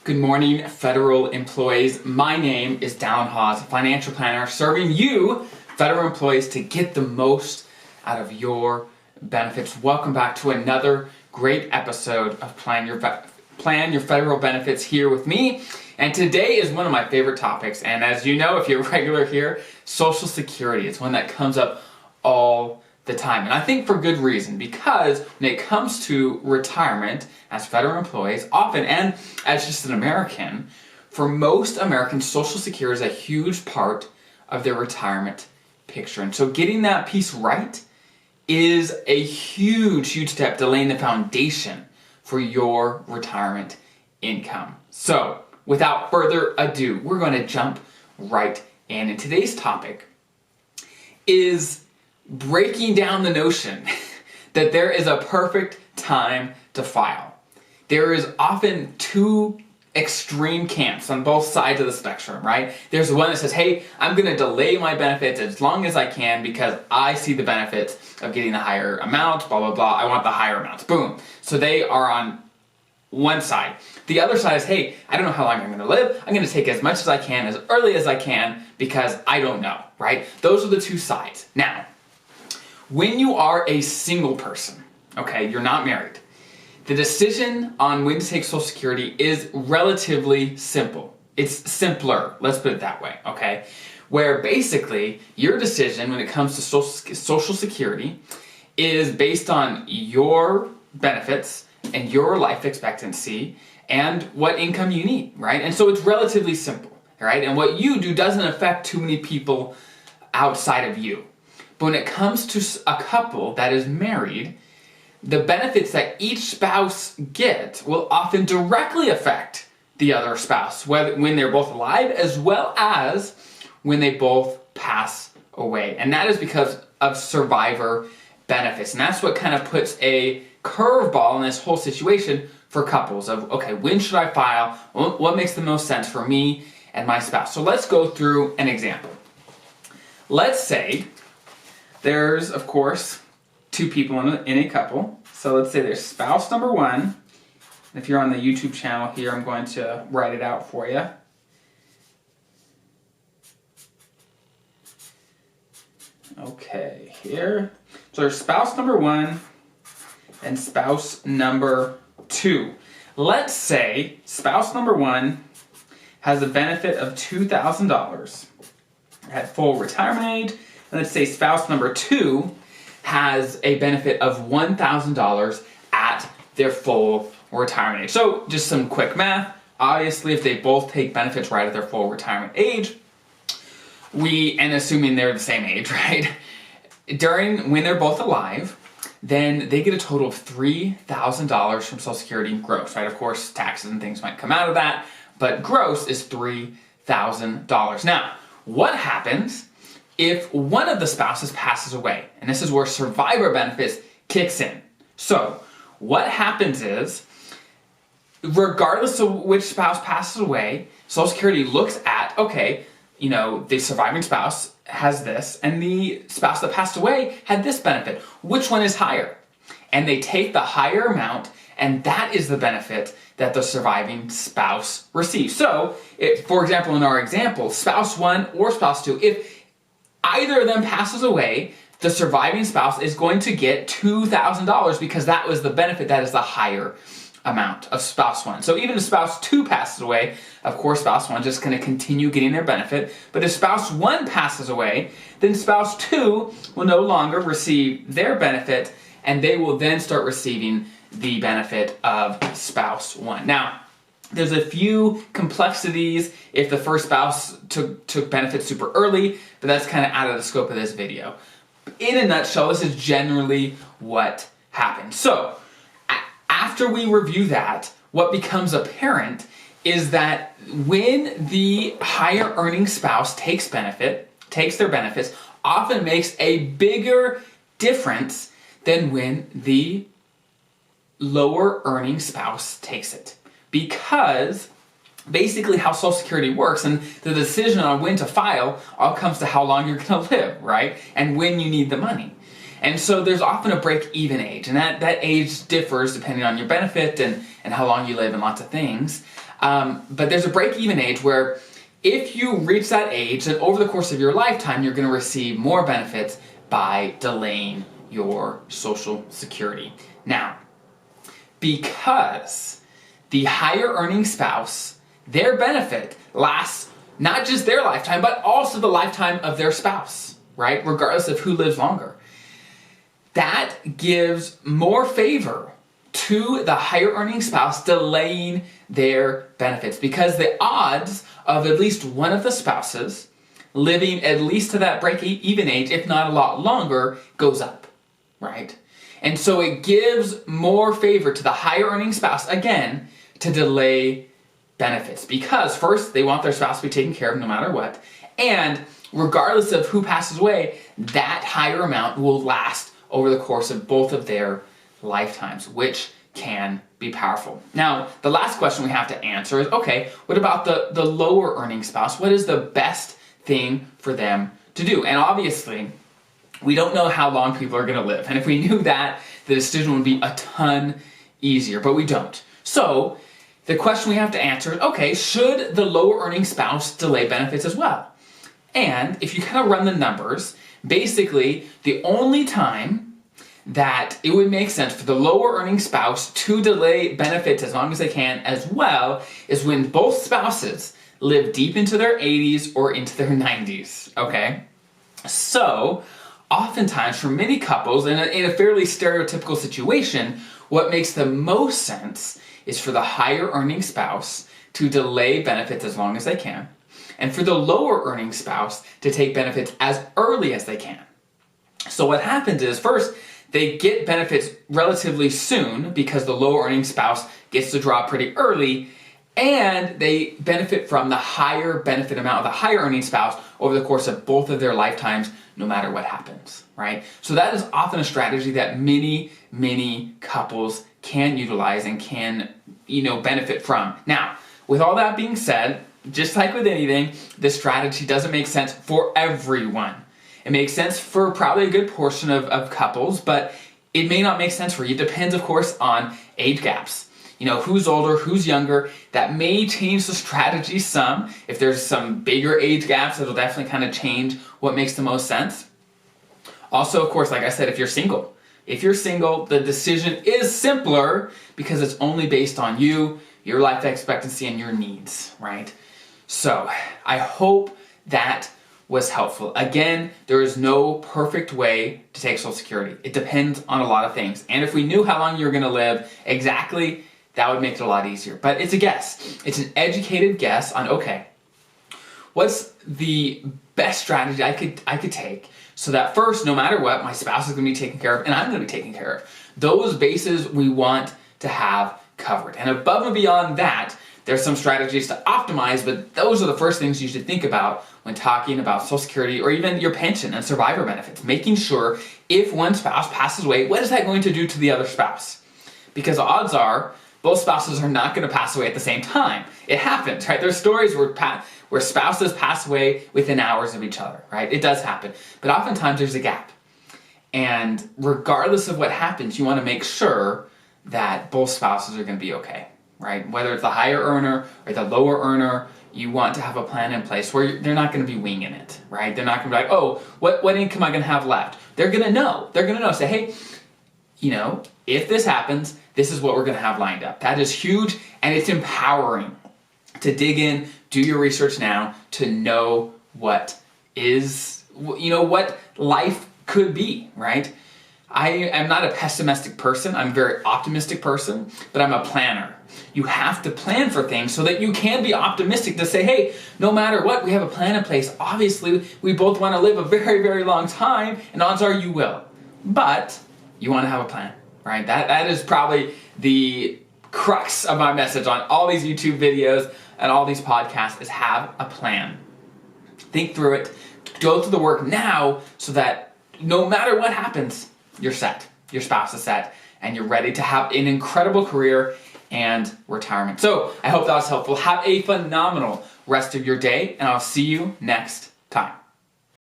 Good morning, federal employees. My name is Dallen Haws, financial planner, serving you, federal employees, to get the most out of your benefits. Welcome back to another great episode of Plan Your Federal Benefits here with me. And today is one of my favorite topics. And as you know, if you're regular here, Social Security. It's one that comes up all the time. And I think for good reason, because when it comes to retirement as federal employees, often, and as just an American, for most Americans, Social Security is a huge part of their retirement picture. And so getting that piece right is a huge step to laying the foundation for your retirement income. So without further ado, we're going to jump right in. And today's topic is breaking down the notion that there is a perfect time to file. There is often two extreme camps on both sides of the spectrum, right? There's the one that says, hey, I'm going to delay my benefits as long as I can because I see the benefits of getting the higher amount, blah, blah, blah. I want the higher amounts. Boom. So they are on one side. The other side is, hey, I don't know how long I'm going to live. I'm going to take as much as I can, as early as I can, because I don't know, right? Those are the two sides. Now, when you are a single person, okay, you're not married, the decision on when to take Social Security is relatively simple. It's simpler, let's put it that way, okay? Where basically your decision when it comes to Social Security is based on your benefits and your life expectancy and what income you need, right? And so it's relatively simple, right? And what you do doesn't affect too many people outside of you. But when it comes to a couple that is married, the benefits that each spouse gets will often directly affect the other spouse, when they're both alive as well as when they both pass away. And that is because of survivor benefits. And that's what kind of puts a curveball in this whole situation for couples of, okay, when should I file? What makes the most sense for me and my spouse? So let's go through an example. Let's say there's, of course, two people in a couple. So let's say there's spouse number one. If you're on the YouTube channel here, I'm going to write it out for you. Okay, here. So there's spouse number one and spouse number two. Let's say spouse number one has a benefit of $2,000 at full retirement age. And let's say spouse number two has a benefit of $1,000 at their full retirement age. So just some quick math. Obviously, if they both take benefits right at their full retirement age, and assuming they're the same age, right? When they're both alive, then they get a total of $3,000 from Social Security gross, right? Of course, taxes and things might come out of that, but gross is $3,000. Now, what happens if one of the spouses passes away? And this is where survivor benefits kicks in. So what happens is, regardless of which spouse passes away, Social Security looks at, okay, the surviving spouse has this, and the spouse that passed away had this benefit. Which one is higher? And they take the higher amount, and that is the benefit that the surviving spouse receives. So, for example, in our example, spouse one or spouse two, if either of them passes away, the surviving spouse is going to get $2,000 because that was the benefit that is the higher amount of spouse one. So even if spouse two passes away, of course spouse one is just going to continue getting their benefit. But if spouse one passes away, then spouse two will no longer receive their benefit, and they will then start receiving the benefit of spouse one. Now, there's a few complexities if the first spouse took benefits super early, but that's kind of out of the scope of this video. In a nutshell, this is generally what happens. So, after we review that, what becomes apparent is that when the higher earning spouse takes their benefits, often makes a bigger difference than when the lower earning spouse takes it. Because basically how Social Security works and the decision on when to file all comes to how long you're going to live, right? And when you need the money. And so there's often a break-even age, and that age differs depending on your benefit and how long you live and lots of things. But there's a break-even age where if you reach that age, then over the course of your lifetime, you're going to receive more benefits by delaying your Social Security. Now, because the higher earning spouse, their benefit lasts not just their lifetime, but also the lifetime of their spouse, right? Regardless of who lives longer. That gives more favor to the higher earning spouse delaying their benefits, because the odds of at least one of the spouses living at least to that break-even age, if not a lot longer, goes up, right? And so it gives more favor to the higher earning spouse, again, to delay benefits, because first, they want their spouse to be taken care of no matter what, and regardless of who passes away, that higher amount will last over the course of both of their lifetimes, which can be powerful. Now, the last question we have to answer is, okay, what about the lower earning spouse? What is the best thing for them to do? And obviously, we don't know how long people are going to live. And if we knew that, the decision would be a ton easier, but we don't. So the question we have to answer is, okay, should the lower earning spouse delay benefits as well? And if you kind of run the numbers, basically the only time that it would make sense for the lower earning spouse to delay benefits as long as they can as well is when both spouses live deep into their 80s or into their 90s, okay? So, oftentimes for many couples, in a fairly stereotypical situation, what makes the most sense is for the higher earning spouse to delay benefits as long as they can, and for the lower earning spouse to take benefits as early as they can. So what happens is, first, they get benefits relatively soon because the lower earning spouse gets to draw pretty early, and they benefit from the higher benefit amount of the higher earning spouse over the course of both of their lifetimes, no matter what happens, right? So that is often a strategy that many couples can utilize and can, benefit from. Now, with all that being said, just like with anything, this strategy doesn't make sense for everyone. It makes sense for probably a good portion of couples, but it may not make sense for you. It depends, of course, on age gaps. Who's older, who's younger. That may change the strategy some. If there's some bigger age gaps, it'll definitely kind of change what makes the most sense. Also, of course, like I said, if you're single, the decision is simpler because it's only based on you, your life expectancy, and your needs, right? So, I hope that was helpful. Again, there is no perfect way to take Social Security. It depends on a lot of things. And if we knew how long you were going to live exactly, that would make it a lot easier. But it's a guess. It's an educated guess on, okay, what's the best strategy I could take so that first, no matter what, my spouse is going to be taken care of and I'm going to be taken care of. Those bases we want to have covered. And above and beyond that, there's some strategies to optimize, but those are the first things you should think about when talking about Social Security or even your pension and survivor benefits. Making sure if one spouse passes away, what is that going to do to the other spouse? Because odds are both spouses are not going to pass away at the same time. It happens, right? There's stories where spouses pass away within hours of each other, right? It does happen. But oftentimes there's a gap. And regardless of what happens, you want to make sure that both spouses are going to be okay, right? Whether it's the higher earner or the lower earner, you want to have a plan in place where they're not going to be winging it, right? They're not going to be like, oh, what income am I going to have left? They're going to know. They're going to know. Say, hey, if this happens, this is what we're going to have lined up. That is huge, and it's empowering to dig in, do your research now, to know what life could be, right? I am not a pessimistic person. I'm a very optimistic person, but I'm a planner. You have to plan for things so that you can be optimistic to say, hey, no matter what, we have a plan in place. Obviously, we both want to live a very, very long time, and odds are you will. But you want to have a plan, right? That is probably the crux of my message on all these YouTube videos and all these podcasts is have a plan. Think through it. Go through the work now so that no matter what happens, you're set. Your spouse is set, and you're ready to have an incredible career and retirement. So I hope that was helpful. Have a phenomenal rest of your day, and I'll see you next time.